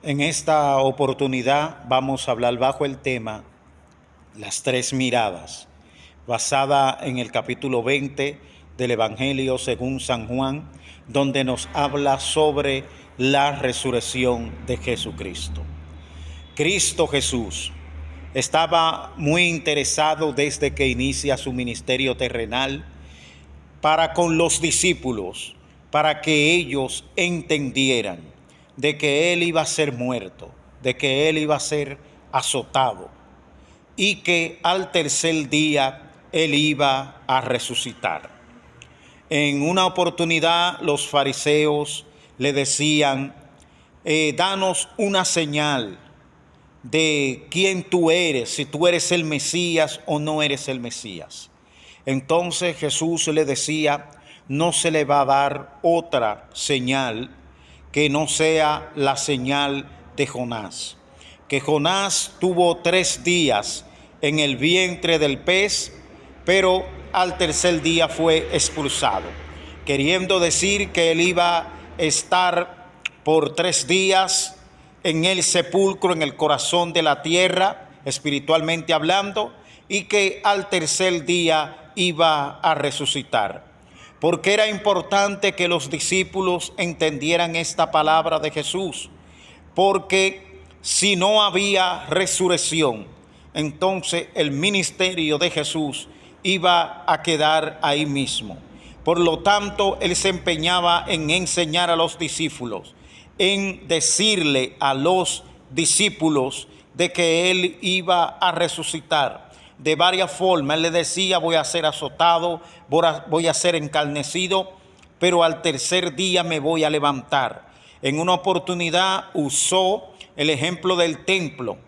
En esta oportunidad vamos a hablar bajo el tema Las tres miradas, basada en el capítulo 20 del Evangelio según San Juan, donde nos habla sobre la resurrección de Jesucristo. Cristo Jesús estaba muy interesado desde que inicia su ministerio terrenal para con los discípulos, para que ellos entendieran de que Él iba a ser muerto, de que Él iba a ser azotado y que al tercer día Él iba a resucitar. En una oportunidad los fariseos le decían, danos una señal de quién tú eres, si tú eres el Mesías o no eres el Mesías. Entonces Jesús le decía, no se le va a dar otra señal que no sea la señal de Jonás. Que Jonás tuvo 3 días en el vientre del pez, pero al tercer día fue expulsado, queriendo decir que él iba a estar por 3 días en el sepulcro, en el corazón de la tierra, espiritualmente hablando, y que al tercer día iba a resucitar. Porque era importante que los discípulos entendieran esta palabra de Jesús, porque si no había resurrección, entonces el ministerio de Jesús iba a quedar ahí mismo. Por lo tanto, él se empeñaba en enseñar a los discípulos, en decirle a los discípulos de que él iba a resucitar. De varias formas, él le decía, voy a ser azotado, voy a ser encarnecido, pero al tercer día me voy a levantar. En una oportunidad usó el ejemplo del templo.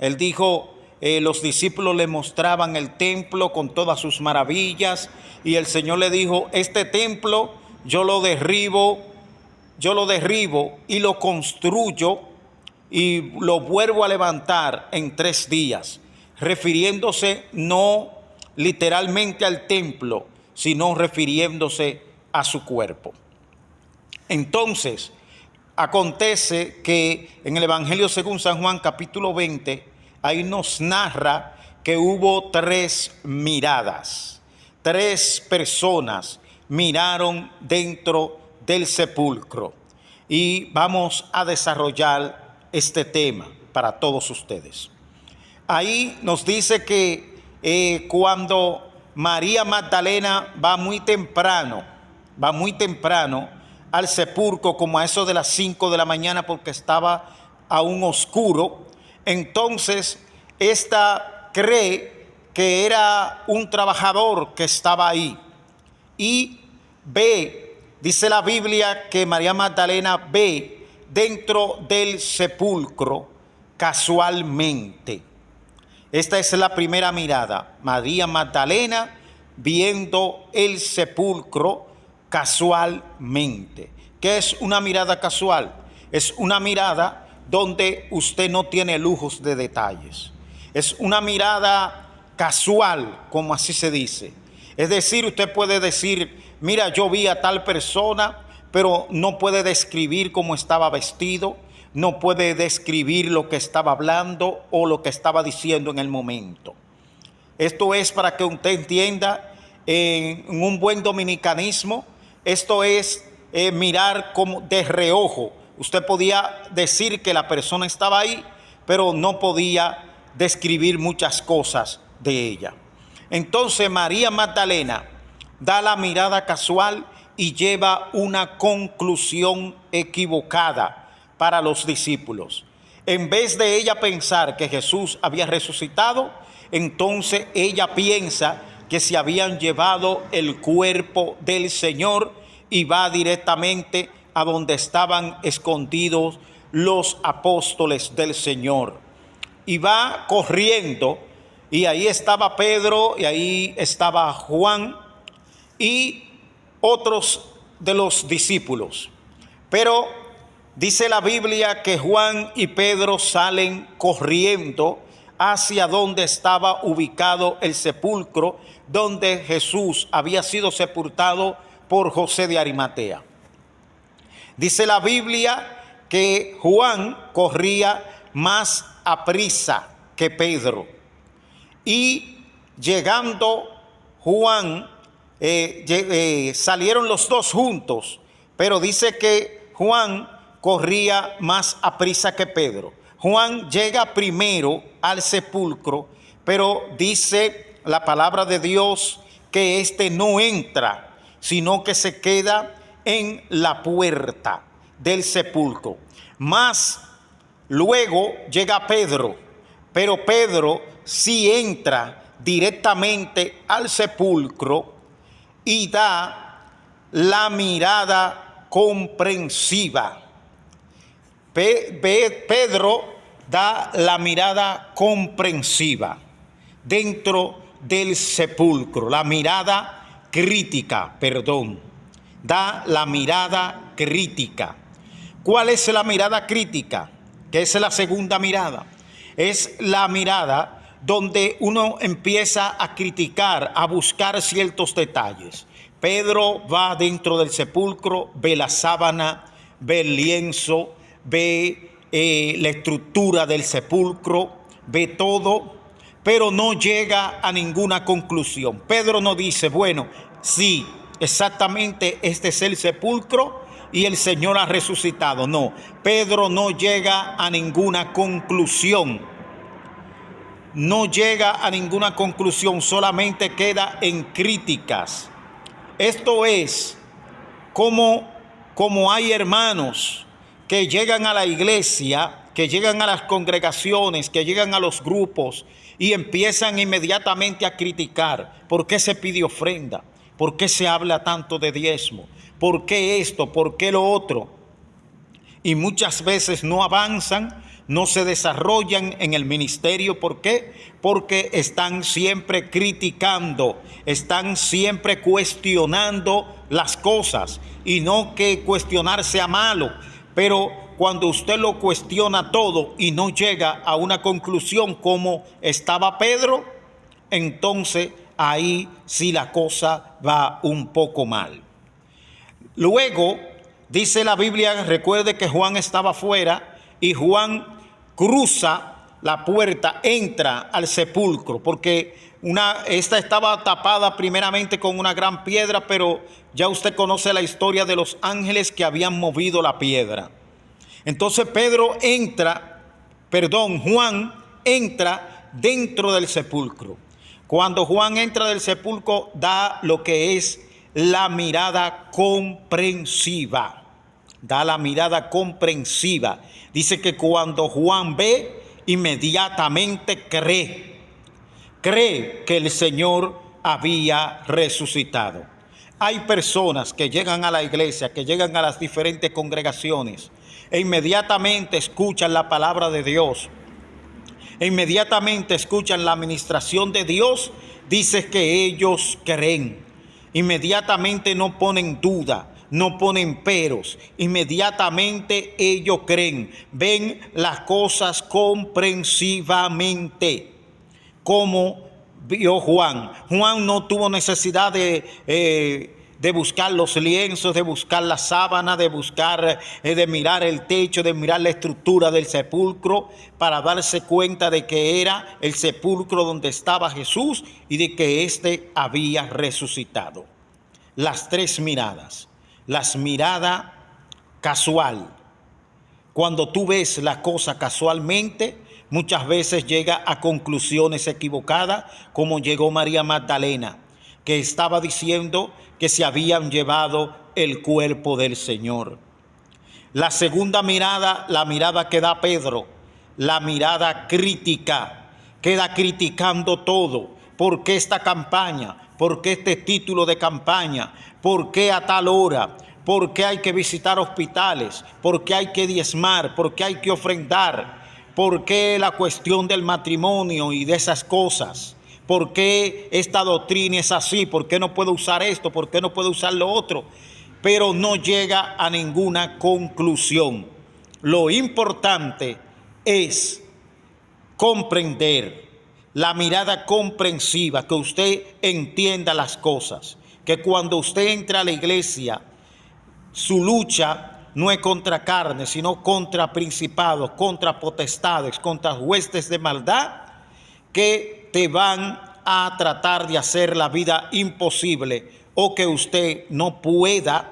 Él dijo, los discípulos le mostraban el templo con todas sus maravillas, y el Señor le dijo, este templo yo lo derribo y lo construyo y lo vuelvo a levantar en 3 días, refiriéndose no literalmente al templo, sino refiriéndose a su cuerpo. Entonces, acontece que en el Evangelio según San Juan capítulo 20, ahí nos narra que hubo 3 miradas. 3 personas miraron dentro del sepulcro. Y vamos a desarrollar este tema para todos ustedes. Ahí nos dice que cuando María Magdalena va muy temprano al sepulcro, como a eso de las 5 de la mañana, porque estaba aún oscuro, entonces esta cree que era un trabajador que estaba ahí y ve, dice la Biblia, que María Magdalena ve dentro del sepulcro casualmente. Esta es la primera mirada, María Magdalena viendo el sepulcro casualmente. ¿Qué es una mirada casual? Es una mirada donde usted no tiene lujos de detalles. Es una mirada casual, como así se dice. Es decir, usted puede decir, mira, yo vi a tal persona, pero no puede describir cómo estaba vestido, no puede describir lo que estaba hablando o lo que estaba diciendo en el momento. Esto es para que usted entienda, en un buen dominicanismo, esto es mirar como de reojo. Usted podía decir que la persona estaba ahí, pero no podía describir muchas cosas de ella. Entonces María Magdalena da la mirada casual y lleva una conclusión equivocada para los discípulos. En vez de ella pensar que Jesús había resucitado, entonces ella piensa que se habían llevado el cuerpo del Señor y va directamente a donde estaban escondidos los apóstoles del Señor. Y va corriendo, y ahí estaba Pedro, y ahí estaba Juan y otros de los discípulos. Pero dice la Biblia que Juan y Pedro salen corriendo hacia donde estaba ubicado el sepulcro, donde Jesús había sido sepultado por José de Arimatea. Dice la Biblia que Juan corría más aprisa que Pedro. Y llegando Juan, salieron los dos juntos, pero dice que Juan corría más aprisa que Pedro. Juan llega primero al sepulcro, pero dice la palabra de Dios que éste no entra, sino que se queda en la puerta del sepulcro. Más luego llega Pedro, pero Pedro sí entra directamente al sepulcro y da la mirada comprensiva. Pedro da la mirada comprensiva dentro del sepulcro, la mirada crítica, da la mirada crítica. ¿Cuál es la mirada crítica? Que es la segunda mirada. Es la mirada donde uno empieza a criticar, a buscar ciertos detalles. Pedro va dentro del sepulcro, ve la sábana, ve el lienzo, ve la estructura del sepulcro, ve todo, pero no llega a ninguna conclusión. Pedro no dice, bueno, sí, exactamente este es el sepulcro y el Señor ha resucitado. No, Pedro no llega a ninguna conclusión. No llega a ninguna conclusión, solamente queda en críticas. Esto es como hay hermanos que llegan a la iglesia, que llegan a las congregaciones, que llegan a los grupos y empiezan inmediatamente a criticar. ¿Por qué se pide ofrenda? ¿Por qué se habla tanto de diezmo? ¿Por qué esto? ¿Por qué lo otro? Y muchas veces no avanzan, no se desarrollan en el ministerio. ¿Por qué? Porque están siempre criticando, están siempre cuestionando las cosas. Y no que cuestionar sea malo, pero cuando usted lo cuestiona todo y no llega a una conclusión como estaba Pedro, entonces ahí sí la cosa va un poco mal. Luego, dice la Biblia, recuerde que Juan estaba afuera y Juan cruza la puerta, entra al sepulcro, porque esta estaba tapada primeramente con una gran piedra, pero ya usted conoce la historia de los ángeles que habían movido la piedra. Entonces Juan entra dentro del sepulcro. Cuando Juan entra del sepulcro, da lo que es la mirada comprensiva. Da la mirada comprensiva. Dice que cuando Juan ve, inmediatamente cree que el Señor había resucitado. Hay personas que llegan a la iglesia, que llegan a las diferentes congregaciones e inmediatamente escuchan la palabra de Dios, e inmediatamente escuchan la administración de Dios. Dice que ellos creen, inmediatamente no ponen duda, no ponen peros, inmediatamente ellos creen, ven las cosas comprensivamente, como vio Juan. Juan no tuvo necesidad de buscar los lienzos, de buscar la sábana, de mirar el techo, de mirar la estructura del sepulcro, para darse cuenta de que era el sepulcro donde estaba Jesús y de que éste había resucitado. Las tres miradas. La mirada casual. Cuando tú ves la cosa casualmente, muchas veces llega a conclusiones equivocadas, como llegó María Magdalena, que estaba diciendo que se habían llevado el cuerpo del Señor. La segunda mirada, la mirada que da Pedro, la mirada crítica, queda criticando todo. ¿Por qué esta campaña? ¿Por qué este título de campaña? ¿Por qué a tal hora? ¿Por qué hay que visitar hospitales? ¿Por qué hay que diezmar? ¿Por qué hay que ofrendar? ¿Por qué la cuestión del matrimonio y de esas cosas? ¿Por qué esta doctrina es así? ¿Por qué no puedo usar esto? ¿Por qué no puedo usar lo otro? Pero no llega a ninguna conclusión. Lo importante es comprender, la mirada comprensiva, que usted entienda las cosas, que cuando usted entra a la iglesia, su lucha no es contra carne, sino contra principados, contra potestades, contra huestes de maldad que te van a tratar de hacer la vida imposible, o que usted no pueda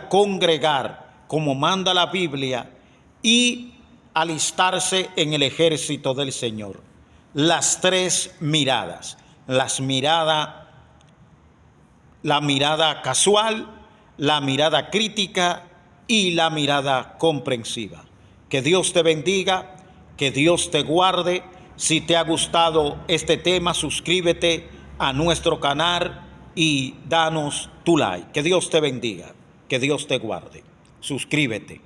congregar como manda la Biblia y alistarse en el ejército del Señor. Las tres miradas: la mirada casual, la mirada crítica y la mirada comprensiva. Que Dios te bendiga, que Dios te guarde. Si te ha gustado este tema, suscríbete a nuestro canal y danos tu like. Que Dios te bendiga, que Dios te guarde. Suscríbete.